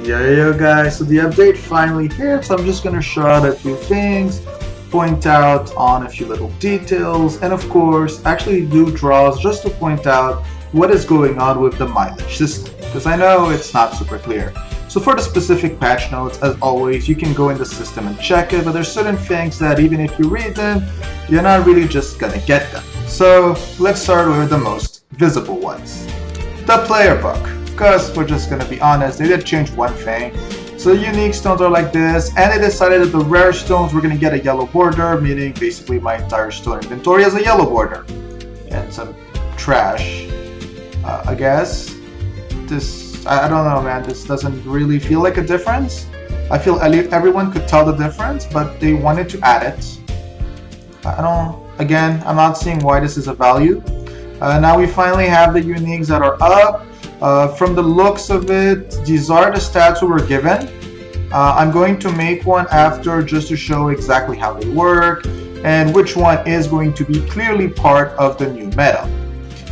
Yo guys, so the update finally hit, so I'm just gonna shout out a few things, point out on a few little details, and of course actually do draws just to point out what is going on with the mileage system, because I know it's not super clear. So for the specific patch notes, as always, you can go in the system and check it, but there's certain things that even if you read them, you're not really just gonna get them. So let's start with the most visible ones. The player book. Because we're just gonna be honest, they did change one thing. So the unique stones are like this, and they decided that the rare stones were gonna get a yellow border, meaning basically my entire stone inventory has a yellow border. And some trash, I guess. I don't know, man, this doesn't really feel like a difference. I feel everyone could tell the difference, but they wanted to add it. Again, I'm not seeing why this is a value. Now we finally have the uniques that are up. From the looks of it, these are the stats we were given. I'm going to make one after just to show exactly how they work and which one is going to be clearly part of the new meta.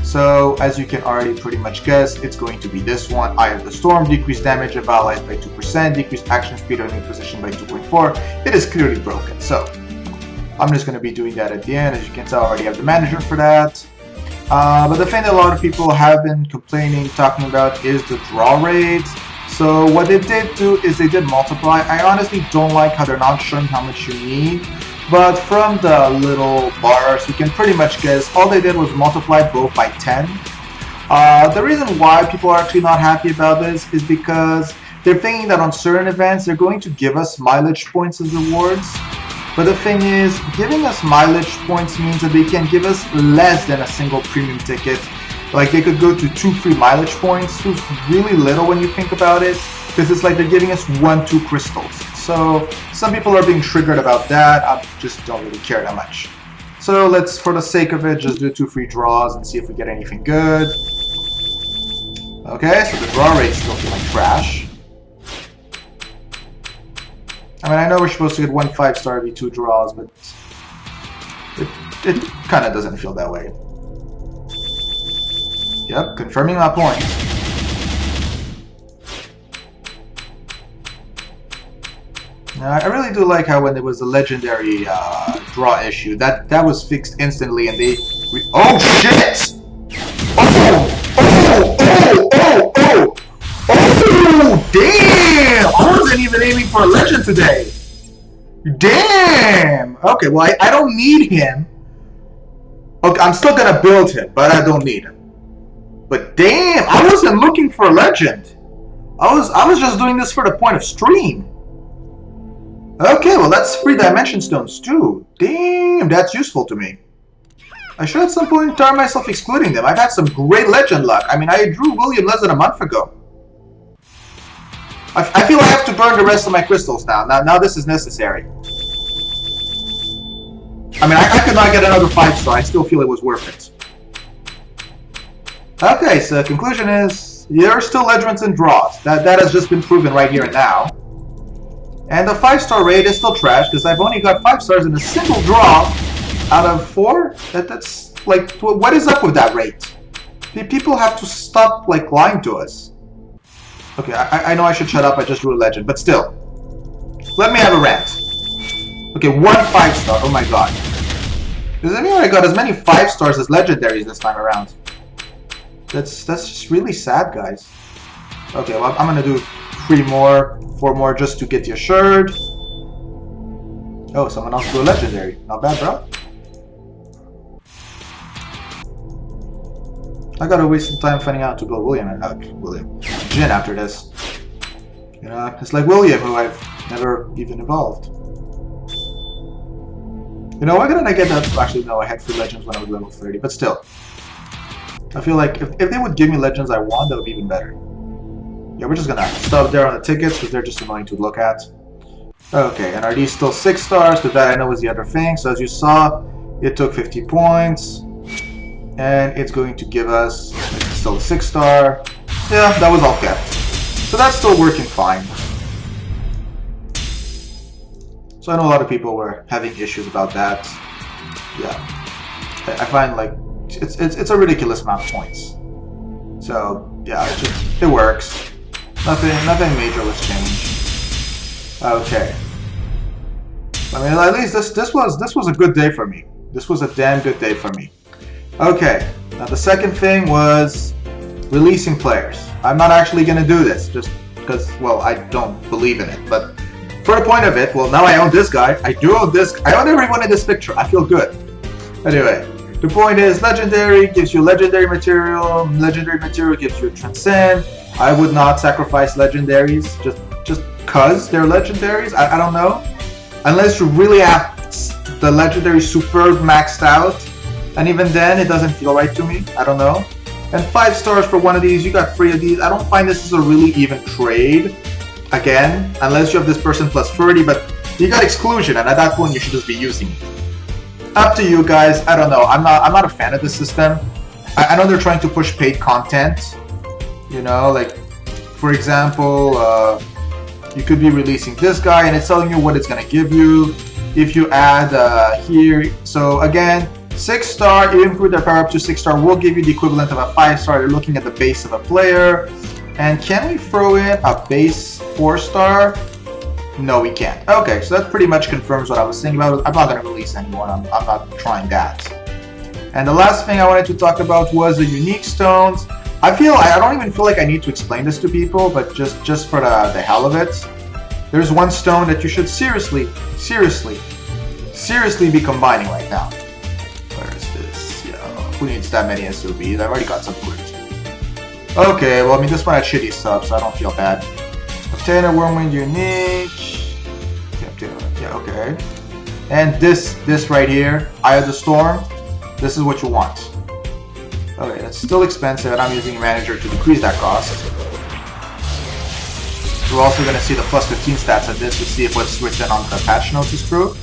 So as you can already pretty much guess, it's going to be this one, Eye of the Storm, decreased damage of allies by 2%, decreased action speed on new position by 2.4. It is clearly broken, so I'm just going to be doing that at the end. As you can tell, I already have the manager for that. But the thing that a lot of people have been complaining, talking about, is the draw rate. So what they did do is they did multiply. I honestly don't like how they're not showing how much you need. But from the little bars, you can pretty much guess all they did was multiply both by 10. The reason why people are actually not happy about this is because they're thinking that on certain events, they're going to give us mileage points as rewards. But the thing is, giving us mileage points means that they can give us less than a single premium ticket. Like they could go to 2 free mileage points, which is really little when you think about it, because it's like they're giving us 1-2 crystals. So some people are being triggered about that. I just don't really care that much. So let's, for the sake of it, just do 2 free draws and see if we get anything good. Okay, so the draw rate's still feeling trash. I mean, I know we're supposed to get 1 5-star every 2 draws, but it kind of doesn't feel that way. Yep, confirming my point. Now, I really do like how when there was a legendary draw issue, that was fixed instantly, and they... Oh, shit! Oh, damn! I wasn't even aiming for a legend today. Damn! Okay, well, I don't need him. Okay, I'm still gonna build him, but I don't need him. But damn, I wasn't looking for a legend. I was just doing this for the point of stream. Okay, well, that's 3 dimension stones too. Damn, that's useful to me. I should at some point tire myself excluding them. I've had some great legend luck. I mean, I drew William less than a month ago. I feel I have to burn the rest of my crystals now. Now this is necessary. I mean, I could not get another 5-star. I still feel it was worth it. Okay, so the conclusion is there are still legends and draws. That has just been proven right here and now. And the 5-star rate is still trash because I've only got 5 stars in a single draw out of 4. That's like, what is up with that rate? People have to stop like lying to us. Okay, I know I should shut up, I just drew a legend, but still. Let me have a rant. Okay, 1 5-star, oh my god. Does that mean I got as many 5 stars as legendaries this time around? That's just really sad, guys. Okay, well, I'm gonna do 3 more, 4 more just to get the assured. Oh, someone else drew a legendary. Not bad, bro. I gotta waste some time finding out to build Jin after this. You know, it's like William, who I've never even evolved. You know, why couldn't I get that? Actually, no, I had 3 legends when I was level 30, but still. I feel like if they would give me legends I want, that would be even better. Yeah, we're just gonna stop there on the tickets because they're just annoying to look at. Okay, and are these still 6 stars? Because that I know is the other thing. So as you saw, it took 50 points. And it's going to give us still a 6-star. Yeah, that was all kept. So that's still working fine. So I know a lot of people were having issues about that. Yeah, I find like it's a ridiculous amount of points. So yeah, it works. Nothing major was changed. Okay. I mean, at least this was a good day for me. This was a damn good day for me. Okay. Now the second thing was releasing players. I'm not actually gonna do this just because, well, I don't believe in it. But for the point of it, well, now I own this guy. I do own this. I own everyone in this picture. I feel good. Anyway, the point is, legendary gives you legendary material. Legendary material gives you transcend. I would not sacrifice legendaries just cause they're legendaries. I don't know. Unless you really have the legendary superb maxed out. And even then, it doesn't feel right to me. I don't know. And 5 stars for one of these. You got 3 of these. I don't find this is a really even trade. Again, unless you have this person plus 30. But you got exclusion. And at that point, you should just be using it. Up to you guys. I don't know. I'm not a fan of this system. I know they're trying to push paid content. You know, like, for example, you could be releasing this guy and it's telling you what it's going to give you. If you add here, so again, 6 star, you improve their power up to 6 star, will give you the equivalent of a 5 star. You're looking at the base of a player. And can we throw in a base 4 star? No, we can't. Okay, so that pretty much confirms what I was thinking about. I'm not going to release anyone. I'm not trying that. And the last thing I wanted to talk about was the unique stones. I don't even feel like I need to explain this to people, but just for the hell of it. There's one stone that you should seriously be combining right now. Where is this? Yeah, who needs that many SOBs? I've already got some good. Okay, well, I mean, this one had shitty subs, so I don't feel bad. Obtain a Whirlwind unique. Yeah, okay. And this right here, Eye of the Storm, this is what you want. Okay, that's still expensive, and I'm using a manager to decrease that cost. We're also going to see the plus 15 stats of this to see if what's written on the patch notes is true.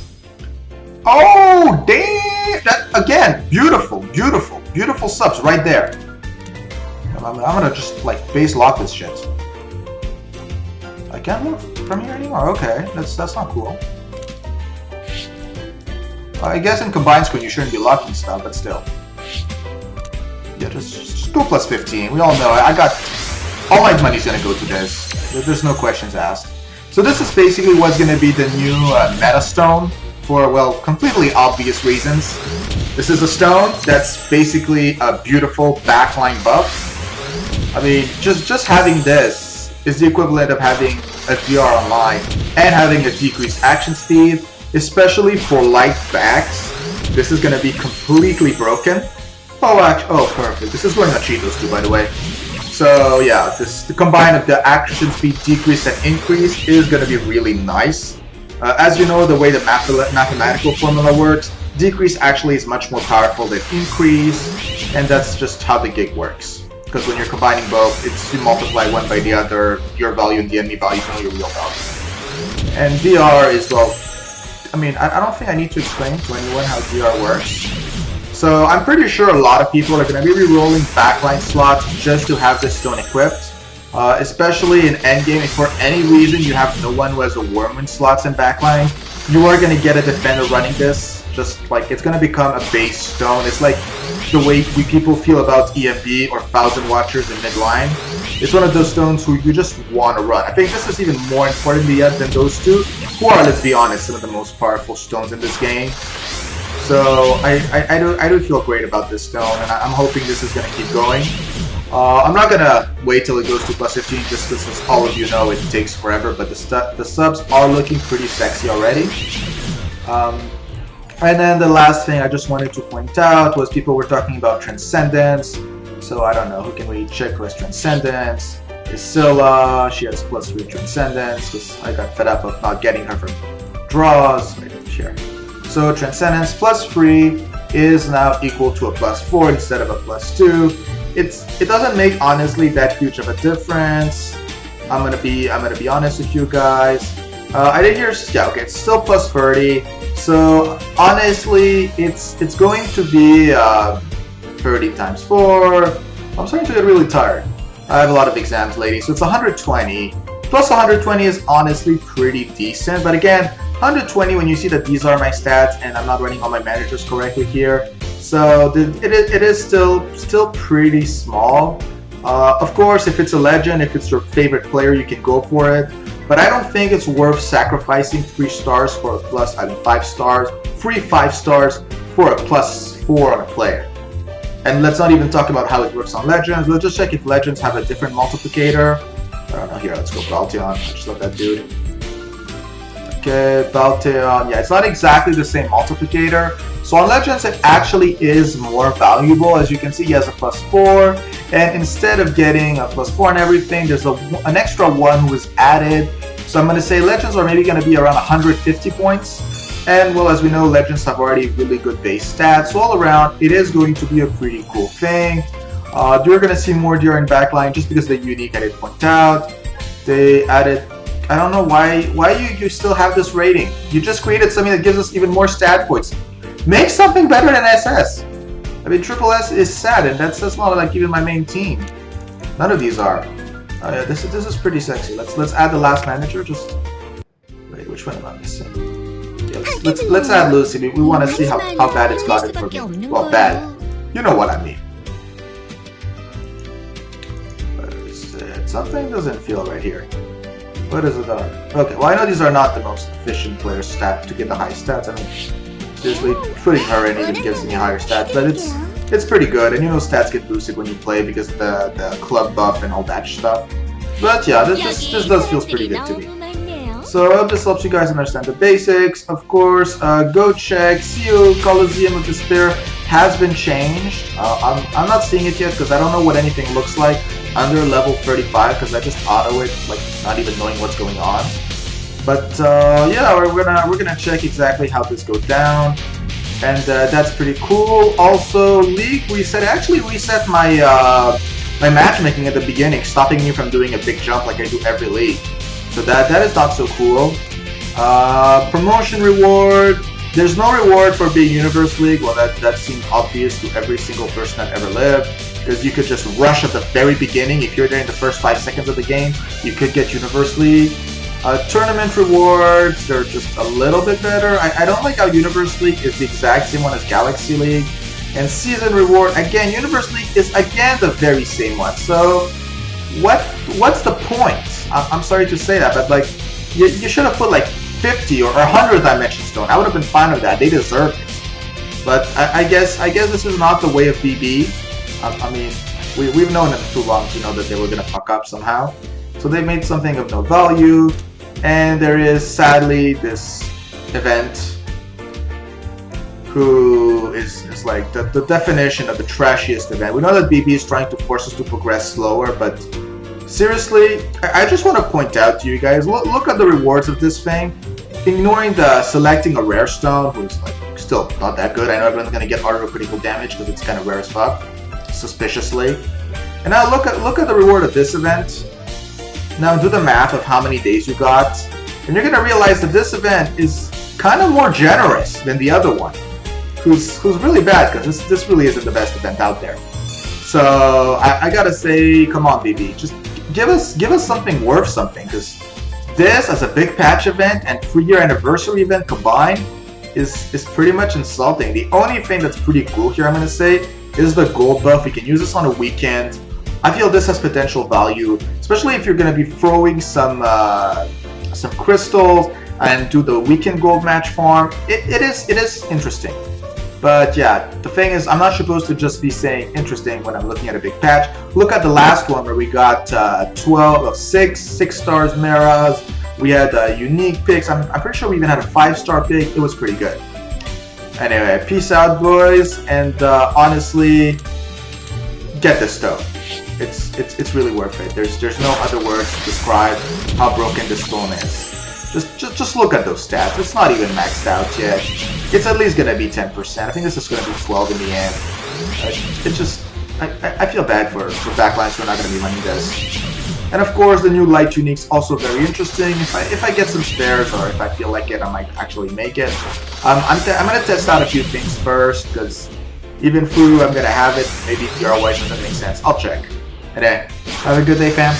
Oh, damn! That, again, beautiful subs right there. I'm going to just, like, base lock this shit. I can't move from here anymore? Okay, that's not cool. I guess in combined screen you shouldn't be locking stuff, but still. Yeah, just go plus 15. We all know I got all my money's gonna go to this. There's no questions asked. So this is basically what's gonna be the new meta stone for, well, completely obvious reasons. This is a stone that's basically a beautiful backline buff. I mean, just having this is the equivalent of having a DR online and having a decreased action speed, especially for light backs. This is gonna be completely broken. Oh, perfect. This is going on Cheetos too, by the way. So yeah, the combine of the action speed decrease and increase is going to be really nice. As you know, the way the mathematical formula works, decrease actually is much more powerful than increase, and that's just how the gig works. Because when you're combining both, it's you multiply one by the other, your value and the enemy value from your real value. And DR is, well, I mean, I don't think I need to explain to anyone how DR works. So I'm pretty sure a lot of people are going to be re-rolling backline slots just to have this stone equipped. Especially in endgame, if for any reason you have no one who has a Wormwind slots in backline, you are going to get a defender running this. Just like, it's going to become a base stone. It's like the way people feel about EMB or Thousand Watchers in midline. It's one of those stones who you just want to run. I think this is even more important than those two, who are, let's be honest, some of the most powerful stones in this game. So I do feel great about this stone, and I'm hoping this is going to keep going. I'm not going to wait till it goes to plus 15, just because, as all of you know, it takes forever, but the subs are looking pretty sexy already. And then the last thing I just wanted to point out was people were talking about Transcendence. So I don't know, who can we check who has Transcendence? Is Scylla, she has plus 3 Transcendence, because I got fed up of not getting her from draws. Right here. So Transcendence plus 3 is now equal to a plus 4 instead of a plus 2. It doesn't make honestly that huge of a difference. I'm gonna be honest with you guys. I did hear, yeah, okay, it's still plus 30. So honestly, it's going to be 30 times 4. I'm starting to get really tired. I have a lot of exams, ladies, so it's 120. Plus 120 is honestly pretty decent, but again, 120 when you see that these are my stats and I'm not running all my managers correctly here. So it is still pretty small. Of course, if it's a legend, if it's your favorite player, you can go for it. But I don't think it's worth sacrificing 3 stars for a plus, 5 stars, free 5 stars for a +4 on a player. And let's not even talk about how it works on legends. Let's just check if legends have a different multiplicator. I don't know, here, let's go Balteon. I just love that dude. Okay, Balteon, yeah, it's not exactly the same multiplicator. So on legends, it actually is more valuable. As you can see, he has a +4. And instead of getting a +4 and everything, there's an extra 1 who is added. So I'm going to say legends are maybe going to be around 150 points. And well, as we know, legends have already really good base stats. So all around, it is going to be a pretty cool thing. You're going to see more during backline just because the unique I did point out. They added, I don't know why you still have this rating. You just created something that gives us even more stat points. Make something better than SS. I mean, Triple S is sad, and that's not like even my main team. None of these are. Yeah, this is pretty sexy. Let's add the last manager. Just wait, which one am I missing? Yeah, let's add Lucy. We want to see how bad it's gotten for me. Well, bad. You know what I mean. Where is it? Something doesn't feel right here. What is it on? Okay, well I know these are not the most efficient players stat to get the high stats. I mean, seriously, putting her in even gives me higher stats, but it's pretty good. And you know, stats get boosted when you play because of the club buff and all that stuff. But yeah, this does feel pretty good to me. So I hope this helps you guys understand the basics. Of course, go check. See Coliseum of Despair has been changed. I'm not seeing it yet because I don't know what anything looks like under level 35 because I just auto it, like not even knowing what's going on. But yeah, we're gonna check exactly how this goes down, and that's pretty cool. Also, League reset. It actually reset my my matchmaking at the beginning, stopping me from doing a big jump like I do every league. So that is not so cool. Promotion reward. There's no reward for being Universe League. Well, that seems obvious to every single person that ever lived. Because you could just rush at the very beginning. If you're there in the first 5 seconds of the game, you could get Universe League. Tournament rewards, they're just a little bit better. I don't like how Universe League is the exact same one as Galaxy League. And season reward, again, Universe League is again the very same one. So what's the point? I'm sorry to say that, but like you should have put like 50 or 100 Dimension Stone. I would have been fine with that. They deserve it. But I guess this is not the way of BB. I mean, we've known them too long to know that they were gonna fuck up somehow. So they made something of no value, and there is sadly this event who is like the definition of the trashiest event. We know that BB is trying to force us to progress slower, but seriously, I just want to point out to you guys, look at the rewards of this thing. Ignoring the selecting a rare stone, who's like still not that good. I know everyone's gonna get harder critical damage because it's kind of rare as fuck, suspiciously. And now look at the reward of this event. Now do the math of how many days you got, and you're gonna realize that this event is kind of more generous than the other one, who's really bad because this really isn't the best event out there. So I gotta say, come on, BB, just give us something worth something, because this as a big patch event and 3-year anniversary event combined is pretty much insulting. The only thing that's pretty cool here, I'm gonna say, is the gold buff. We can use this on a weekend. I feel this has potential value, especially if you're gonna be throwing some crystals and do the weekend gold match farm. It is interesting. But yeah, the thing is, I'm not supposed to just be saying interesting when I'm looking at a big patch. Look at the last one where we got 6 stars Maras. We had unique picks. I'm pretty sure we even had a 5-star pick. It was pretty good. Anyway, peace out, boys. And honestly, get this stone. It's really worth it. There's no other words to describe how broken this stone is. Just look at those stats. It's not even maxed out yet. It's at least gonna be 10%. I think this is gonna be 12 in the end. I feel bad for backlines who are not gonna be running this. And of course, the new light tunic's also very interesting. If I get some spares or if I feel like it, I might actually make it. I'm gonna test out a few things first, because even through I'm gonna have it. Maybe PR-wise doesn't make sense. I'll check. And then have a good day, fam.